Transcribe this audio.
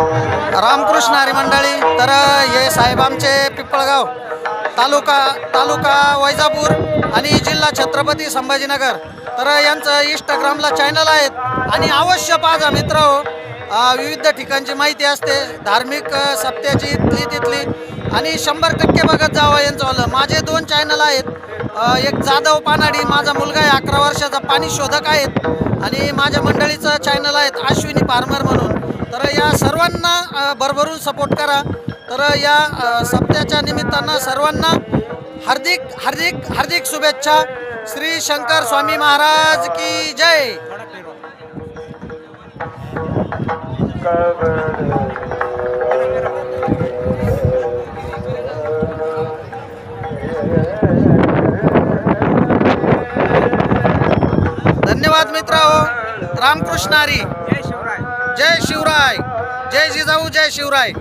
रामकृष्ण हरी मंडळी, तर हे साहेब आमचे पिंपळगाव तालुका वैजापूर आणि जिल्हा छत्रपती संभाजीनगर, तर यांचं इंस्टाग्रामला चॅनल आहेत आणि अवश्य पाहा मित्र. विविध ठिकाणची माहिती असते, धार्मिक सप्त्याची इथली तिथली, आणि 100% बघत जावं यांचं. माझे 2 चॅनल आहेत, एक जाधव पानाडी, माझा मुलगा आहे 11 वर्षाचा, पाणी शोधक आहेत, आणि माझ्या मंडळीचं चॅनल आहेत अश्विनी फार्मर म्हणून. तर या सर्वांना भरभरून सपोर्ट करा. तर या सप्त्याच्या निमित्तानं सर्वांना हार्दिक हार्दिक हार्दिक शुभेच्छा. श्री शंकर स्वामी महाराज की जय. धन्यवाद मित्र. रामकृष्ण हरी. जय शिवराय. जय जिजाऊ, जय शिवराय.